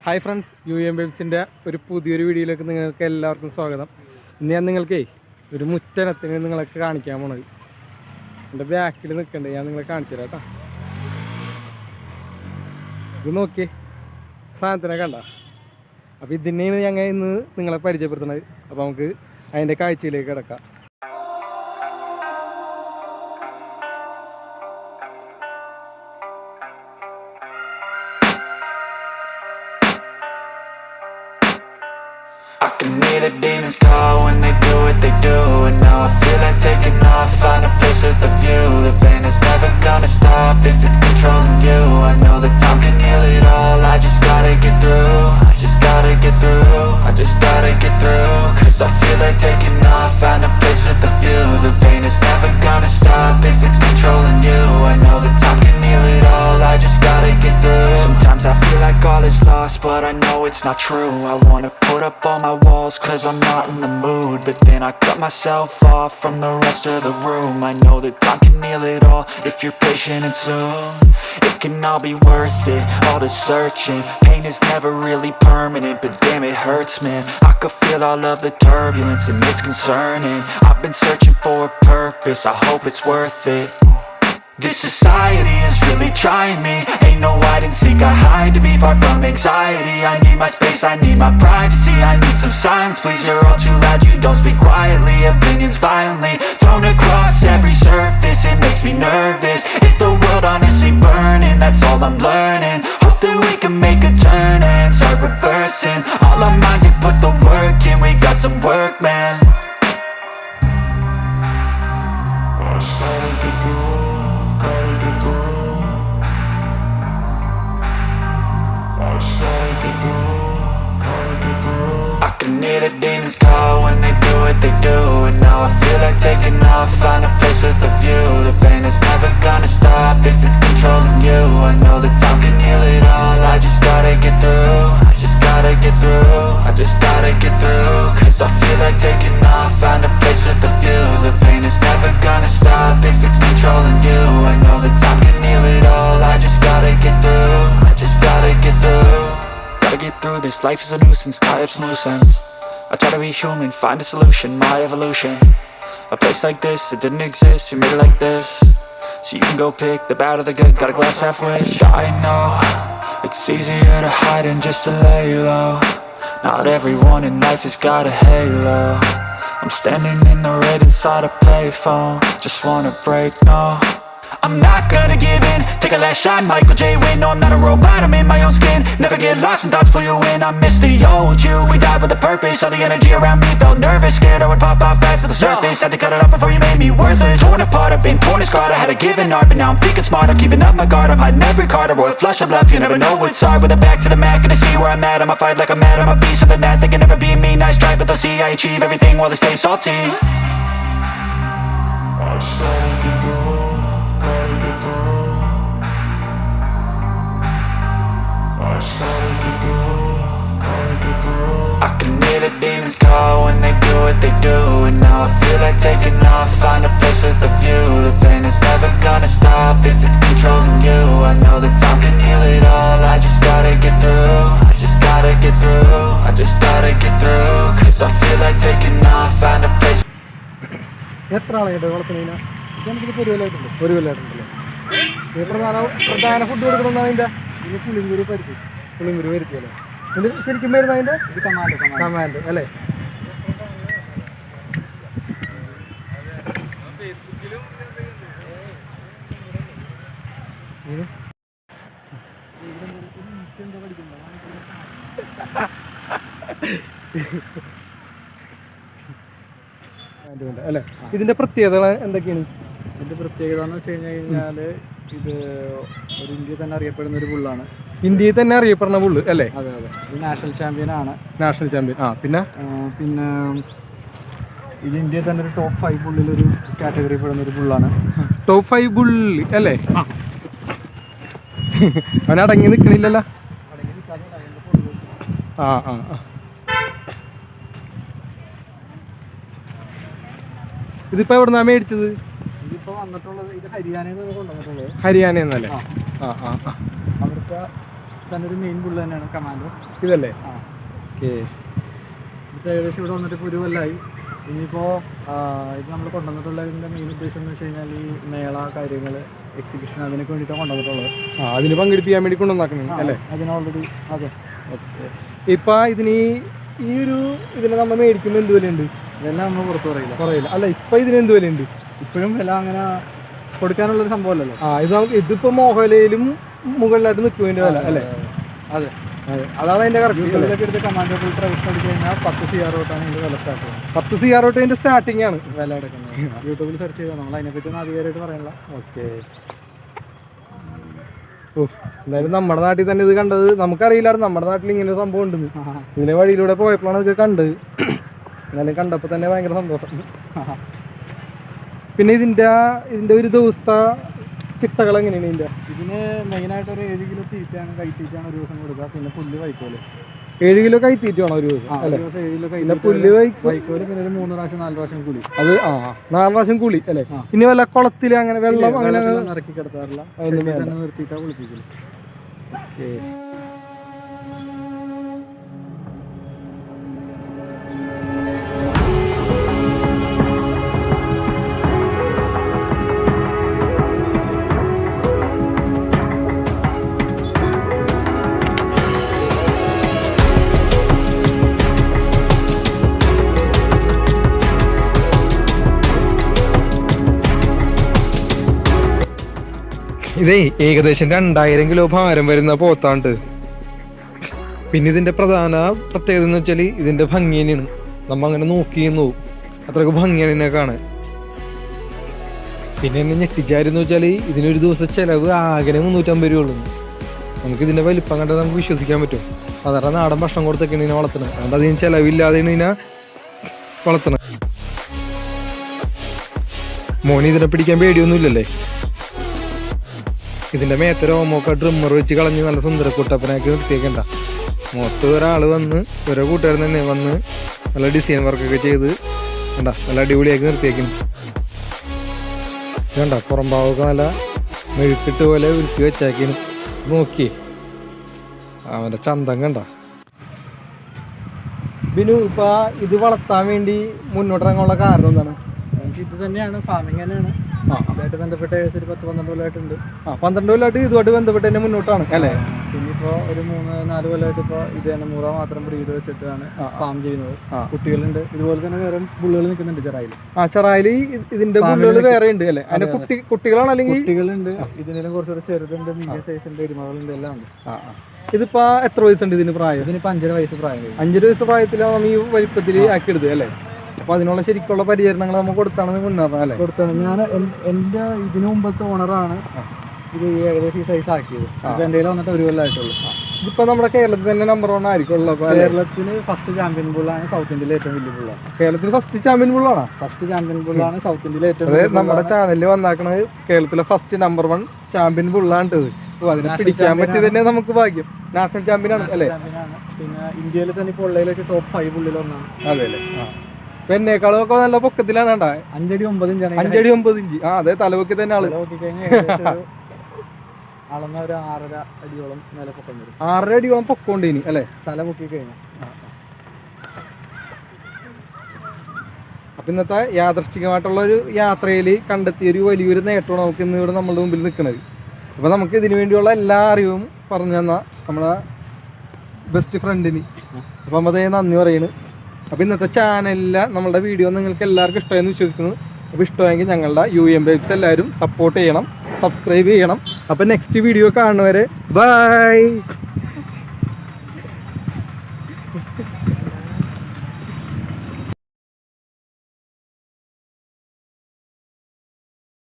Hi friends, UM വെബ്സിൻ്റെ ഒരു പുതിയൊരു വീഡിയോയിലേക്ക് നിങ്ങൾക്ക് എല്ലാവർക്കും സ്വാഗതം. ഇന്ന് ഞാൻ നിങ്ങൾക്കേ ഒരു മുറ്റനത്തിന് നിങ്ങളൊക്കെ കാണിക്കാൻ പോണത്. എൻ്റെ ബാക്കിൽ നിൽക്കണ്ടേ, ഞാൻ നിങ്ങളെ കാണിച്ചു തരാം കേട്ടോ. ഇത് നോക്കിയേ, സാധനത്തിനെ കണ്ട. അപ്പോൾ ഇതിനെയാണ് ഞങ്ങൾ ഇന്ന് നിങ്ങളെ പരിചയപ്പെടുത്തുന്നത്. അപ്പോൾ നമുക്ക് അതിൻ്റെ കാഴ്ചയിലേക്ക് കിടക്കാം. I can hear the demons call when they do what they do. And now I feel like taking off, find a place with a view. The pain is never gonna stop if it's controlling you. I know that time can heal it all, I just gotta get through. I just gotta get through, I just gotta get through. Cause I feel like taking off, find a place with a view. The pain is never gonna stop if it's controlling you. I know that time can heal it all, I just gotta get through. Sometimes I feel like all is lost, but I know it's not true. I wanna put up all my walls cause I'm not in the mood. But then I cut myself off from the rest of the room. I know that time can heal it all if you're patient and soon. It can all be worth it, all the searching. Pain is never really permanent, but damn it hurts, man. I could feel all of the turbulence and it's concerning. I've been searching for a purpose, I hope it's worth it. This society is really trying me. Ain't no hide and seek, I hide to be far from anxiety. I need my space, I need my privacy. I need some silence, please, you're all too loud. You don't speak quietly, opinions violently thrown across every surface. It makes me nervous. Is the world honestly burning? That's all I'm learning. Hope that we can make a turn and start reversing all our minds and put the work in. We got some work, man. I can hear the demons call when they do what they do. And now I feel like taking off, find a place with a view. The pain is never gonna stop if it's controlling you. I know that time can heal it all, I just gotta get through. I just gotta get through, I just gotta get through. Cause I feel like taking off, find a place with a view. The pain is never gonna stop if it's controlling you. I know that time can heal it all, I just gotta get through. I just gotta get through. Gotta get through this, life is a nuisance, tie up some loose ends. I try to be human, find a solution, my evolution. A place like this, it didn't exist, we made it like this. So you can go pick the bad or the good, got a glass halfway. I know, it's easier to hide than just to lay low. Not everyone in life has got a halo. I'm standing in the red inside a payphone, just wanna break, no. I'm not gonna give in, take a last shot, Michael J. Win. No, I'm not a robot, I'm in my own skin. Never get lost when thoughts pull you in. I miss the old you, we died with a purpose. All the energy around me felt nervous, scared I would pop off fast to the surface. Had to cut it off before you made me worthless. Torn apart, I've been torn and scarred. I had a given art, but now I'm thinking smart. I'm keeping up my guard, I'm hiding every card. A royal flush of love, you never know what's hard. With a back to the mat, gonna see where I'm at. I'ma fight like I'm mad, I'ma be something that they can never be me. Nice try, but they'll see I achieve everything while they stay salty. I can hear the demons call when they do what they do. And now I feel like taking off, find a place with a view. The pain is never gonna stop if it's controlling you. I know that time can heal it all, I just gotta get through. I just gotta get through, I just gotta get through. Cause I feel like taking off, find a place. എത്ര ആളായിട്ട് വളർത്തുന്നതിനാ? നമുക്കിത് ഒരു കൊല്ലമായിട്ടുണ്ടല്ലേ? പ്രധാന food കൊടുക്കണമെന്നാണ് അതിൻ്റെ ഇത് പുളിങ്കുരു പരിപ്പ്, പുളിങ്കുരു പരിപ്പല്ലേ? ഇത് ശരിക്കും വരുന്ന അതിൻ്റെ കമാൻഡ് അല്ലേ? അല്ലേ? ഇതിൻ്റെ പ്രത്യേകത എന്തൊക്കെയാണ്? ഇതിൻ്റെ പ്രത്യേകത എന്ന് വെച്ച് കഴിഞ്ഞാൽ ഇത് ഒരു ഇന്ത്യയിൽ തന്നെ അറിയപ്പെടുന്ന ഒരു പുള്ളാണ്. ഇന്ത്യയിൽ തന്നെ അറിയപ്പെടുന്ന പുള്ള് അല്ലേ? അതെ അതെ, ഇത് നാഷണൽ ചാമ്പ്യനാണ്. National champion. പിന്നെ ഇത് ഇന്ത്യയിൽ തന്നെ ഒരു ടോപ്പ് 5 പുള്ളിലൊരു കാറ്റഗറി പെടുന്ന ഒരു പുള്ളാണ്. ടോപ്പ് 5 പുള്ളി അല്ലേ? അവൻ അടങ്ങി നിൽക്കണില്ലല്ലോ. ആ ആ ആ ഇതിപ്പോൾ എവിടെ നിന്നാണ് മേടിച്ചത്? ഇതിപ്പോൾ വന്നിട്ടുള്ളത് ഇത് ഹരിയാനയിൽ നിന്ന് കൊണ്ടുവന്നിട്ടുള്ളത്. ഹരിയാനയിൽ നിന്നല്ലേ? അവിടുത്തെ തന്നെ ഒരു മെയിൻ ബുള്ള് തന്നെയാണ് കമാൻഡോ. ഇതല്ലേ? ആ ഓക്കെ. ഇപ്പോൾ ഏകദേശം ഇവിടെ വന്നിട്ട് ഇപ്പോൾ ഒരു കൊല്ലമായി. ഇനിയിപ്പോൾ ഇത് നമ്മൾ കൊണ്ടുവന്നിട്ടുള്ളതിൻ്റെ മെയിൻ ഉദ്ദേശം എന്ന് വെച്ച് കഴിഞ്ഞാൽ ഈ മേള കാര്യങ്ങൾ എക്സിബിഷൻ അതിനൊക്കെ വേണ്ടിയിട്ടാണ് കൊണ്ടുവന്നിട്ടുള്ളത്. അതിന് പങ്കെടുപ്പിക്കാൻ വേണ്ടി കൊണ്ടുവന്നാക്കണം അല്ലേ? അതിന് ഓൾറെഡി അതെ. ഓക്കെ. ഇപ്പം ഇതിന് നമ്മൾ മേടിക്കുമ്പോൾ എന്ത് വിലയുണ്ട്? ഇതെല്ലാം നമ്മൾ പുറത്ത് പറയില്ല അല്ല. ഇപ്പം ഇതിന് എന്ത് വിലയുണ്ട്? ഇപ്പോഴും വില അങ്ങനെ കൊടുക്കാനുള്ളൊരു സംഭവമല്ലല്ലോ. ഇതിപ്പോൾ മോഹലയിലും മുകളിലായിട്ട് നിൽക്കുന്നതിൻ്റെ വില അല്ലേ? അതെ അതെ, അതാണ് അതിൻ്റെ കറക്റ്റ്. യൂട്യൂബിലൊക്കെ എടുത്ത് കമാൻഡോ ഫിൽറ്റർ അടിച്ചു കഴിഞ്ഞാൽ 10 CR തൊട്ടാണ് ഇതിൻ്റെ വില സ്റ്റാർട്ട് ചെയ്യുന്നത്. 10 CR തൊട്ട് ഇതിൻ്റെ സ്റ്റാർട്ടിംഗ് ആണ് വില എടുക്കുന്നത്. യൂട്യൂബിൽ സെർച്ച് ചെയ്താൽ നമ്മൾ അതിനെപ്പറ്റി ഒന്നും അധികമായിട്ട് പറയണില്ല. ഓക്കെ. എന്തായാലും നമ്മുടെ നാട്ടിൽ തന്നെ ഇത് കണ്ടത് നമുക്കറിയില്ലായിരുന്നു. നമ്മുടെ നാട്ടിൽ ഇങ്ങനെ ഒരു സംഭവം ഉണ്ടെന്ന്. ഇതിൻ്റെ വഴിയിലൂടെ പോയപ്പോഴാണ് ഇത് കണ്ടത്. എന്നാലും കണ്ടപ്പോൾ തന്നെ ഭയങ്കര സന്തോഷം. പിന്നെ ഇതിൻ്റെ ഒരു ദിവസത്തെ ചിട്ടകൾ എങ്ങനെയാണ്? ഇതിന് മെയിനായിട്ട് ഒരു 7 കിലോ തീറ്റയാണ്, കൈത്തീറ്റയാണ് ഒരു ദിവസം കൊടുക്കുക. പിന്നെ പുല്ല് വൈക്കോല് 7 കിലോ കൈത്തീറ്റ വേണം ഒരു ദിവസം. 7 കിലോ പിന്നെ പുല്ല് വൈക്കോല്, പിന്നെ ഒരു 3 പ്രാവശ്യം 4 പ്രാവശ്യം കുളി. അത് 4 പ്രാവശ്യം കുളി അല്ലേ? ഇനി വല്ല കുളത്തിൽ അങ്ങനെ വെള്ളം അങ്ങനെ ഇറക്കി കിടത്താറില്ല. നിർത്തിയിട്ടാണ് കുളിപ്പിക്കല്. ഓക്കെ. ഇതേ ഏകദേശം 2000 കിലോ ഭാരം വരുന്ന പോത്താണ്ട്. പിന്നെ ഇതിന്റെ പ്രധാന പ്രത്യേകത എന്ന് വെച്ചാൽ ഇതിന്റെ ഭംഗി തന്നെയാണ്. നമ്മ അങ്ങനെ നോക്കിയെന്നു അത്രക്ക് ഭംഗിയാണ് ഇതിനെ കാണാൻ. പിന്നെ എന്നെ ഞെട്ടിച്ചാരെന്ന് വെച്ചാൽ ഇതിനൊരു ദിവസം ചിലവ് ആകെ 350 രൂപയുള്ളൂ. നമുക്ക് ഇതിന്റെ വലിപ്പം കണ്ടാൽ നമുക്ക് വിശ്വസിക്കാൻ പറ്റും. സാധാരണ നാടൻ ഭക്ഷണം കൊടുത്തൊക്കെയാണ് ഇതിനെ വളർത്തുന്നത്. അതുകൊണ്ട് അതിന് ചിലവില്ലാതെയാണ് ഇതിനെ വളർത്തുന്നത്. മോനി ഇതിനെ പിടിക്കാൻ പേടിയൊന്നുമില്ലല്ലേ? ഇതിന്റെ മേത്ത രോമൊക്കെ ഡ്രിമ്മർ വെച്ച് കളഞ്ഞ് നല്ല സുന്ദര കുട്ടപ്പനാക്കി നിർത്തിയേക്കണ്ട. മൊത്തം ഒരാൾ വന്ന് ഓരോ കൂട്ടുകാരൻ തന്നെ വന്ന് നല്ല ഡിസൈൻ വർക്കൊക്കെ ചെയ്ത് കണ്ട നല്ല അടിപൊളിയാക്കി നിർത്തിയേക്കുന്നു. കണ്ട പുറം ഭാവമൊക്കെ നല്ല മെഴുക്കിട്ട് പോലെ ഉരുട്ടി വെച്ചാക്കിന്. നോക്കി അവന്റെ ചന്തം കണ്ട. ബിനു, ഇപ്പൊ ഇത് വളർത്താൻ വേണ്ടി മുന്നോട്ടിറങ്ങാനുള്ള കാരണം എന്താണ്? ഇത് തന്നെയാണ്, ഫാമിങ് തന്നെയാണ്. ഇതായിട്ട് ബന്ധപ്പെട്ട് ഏകദേശം ഒരു 10-12 കൊല്ലമായിട്ടുണ്ട്. 12 കൊല്ലമായിട്ട് ഇതുമായിട്ട് ബന്ധപ്പെട്ട് തന്നെ മുന്നോട്ടാണ് അല്ലേ? പിന്നെ ഇപ്പോൾ ഒരു 3-4 കൊല്ലമായിട്ട് ഇപ്പോൾ ഇത് തന്നെ മുറ മാത്രം ബ്രീഡ് വെച്ചിട്ടാണ് ഫാം ചെയ്യുന്നത്. കുട്ടികളുണ്ട്, ഇതുപോലെ തന്നെ വേറെ ബുള്ളുകൾ നിൽക്കുന്നുണ്ട് ചെറായിൽ. ചെറായിൽ ഇതിന്റെ ബുള്ളുകൾ വേറെ ഉണ്ട് അല്ലേ? അതിന്റെ കുട്ടികളാണ് അല്ലെങ്കിൽ കുട്ടികളുണ്ട്. ഇതിനും കുറച്ചുകൂടെ ചെറുതുണ്ട്, മീഡിയം സൈസുണ്ട്, എരുമകളുണ്ട്, എല്ലാം ഉണ്ട്. ഇതിപ്പോ എത്ര വയസ്സുണ്ട് ഇതിന് പ്രായം? ഇതിനിപ്പോൾ 5.5 വയസ്സ് പ്രായം. 5 വയസ്സ് പ്രായത്തിലാണ് നമ്മൾ ഈ വലിപ്പത്തിൽ ആക്കിയെടുത്തത് അല്ലേ? അപ്പൊ അതിനുള്ള ശരിക്കുള്ള പരിചരണങ്ങൾ നമുക്ക് കൊടുത്താണ് മുന്നേറാം അല്ലേ? കൊടുത്താണ്. ഞാൻ എൻ്റെ ഇതിനു മുമ്പത്തെ ഓണറാണ് ഇത് ഏകദേശം ഈ സൈസ് ആക്കിയത്. ഇപ്പം എൻ്റെ വന്നിട്ട് 1 കൊല്ലമായിട്ടുള്ളൂ. ഇതിപ്പോ നമ്മുടെ കേരളത്തിൽ തന്നെ നമ്പർ 1 ആയിരിക്കുമല്ലോ. കേരളത്തിന് ഫസ്റ്റ് ചാമ്പ്യൻ ബുള്ളാണ് സൗത്ത് ഇന്ത്യയിലെ ഏറ്റവും വലിയ ബുള്ളാണ്. കേരളത്തിൽ ഫസ്റ്റ് ചാമ്പ്യൻ ബുള്ളാണ്. ഫസ്റ്റ് ചാമ്പ്യൻ ബുള്ളാണ് സൗത്ത് ഇന്ത്യയിലെ ഏറ്റവും. നമ്മുടെ ചാനലിൽ വന്നാക്കണത് കേരളത്തിലെ ഫസ്റ്റ് നമ്പർ 1 ചാമ്പ്യൻ ബുള്ളാണ്. അതിനെ പിടിക്കാൻ പറ്റി തന്നെ നമുക്ക് ഭാഗ്യം. നാഷണൽ ചാമ്പ്യൻ ആണ് അല്ലേ? പിന്നെ ഇന്ത്യയിൽ തന്നെ ഇപ്പോൾ ഉള്ളതിൽ വെച്ച് ടോപ്പ് 5 ബുള്ളിൽ ഒന്നാണ്. അതെ അല്ലേ? എന്നെക്കാളും ഒക്കെ നല്ല പൊക്കത്തിലാണ്. 5 അടി 9 ഇഞ്ചാണ്. 5 അടി 9 ഇഞ്ച്. അതെ, തലവൊക്കി തന്നെ ആള് അളന്ന ഒരു 6.5 അടിയോളം നില പൊക്കം വരും. 6.5 അടിയോളം പൊക്കമുണ്ട് ഇനി അല്ലേ? തല പൊക്കി കഴിഞ്ഞാൽ. അപ്പൊ ഇന്നത്തെ യാദൃശ്ചികമായിട്ടുള്ള ഒരു യാത്രയിൽ കണ്ടെത്തിയ ഒരു വലിയൊരു നേട്ടമാണ് നമുക്ക് ഇന്ന് ഇവിടെ നമ്മളുടെ മുമ്പിൽ നിൽക്കുന്നത്. അപ്പൊ നമുക്ക് ഇതിനു വേണ്ടിയുള്ള എല്ലാ അറിവും പറഞ്ഞു തന്ന നമ്മളെ ബെസ്റ്റ് ഫ്രണ്ടിന് അപ്പം അതേ നന്ദി പറയുന്നു. അപ്പോൾ ഇന്നത്തെ ചാനലിലെ നമ്മളുടെ വീഡിയോ നിങ്ങൾക്ക് എല്ലാവർക്കും ഇഷ്ടമായെന്ന് വിശ്വസിക്കുന്നു. അപ്പോൾ ഇഷ്ടമായെങ്കിൽ ഞങ്ങളുടെ UM Vibes എല്ലാവരും സപ്പോർട്ട് ചെയ്യണം, സബ്സ്ക്രൈബ് ചെയ്യണം. അപ്പോൾ നെക്സ്റ്റ് വീഡിയോ കാണുന്നവരെ ബൈ.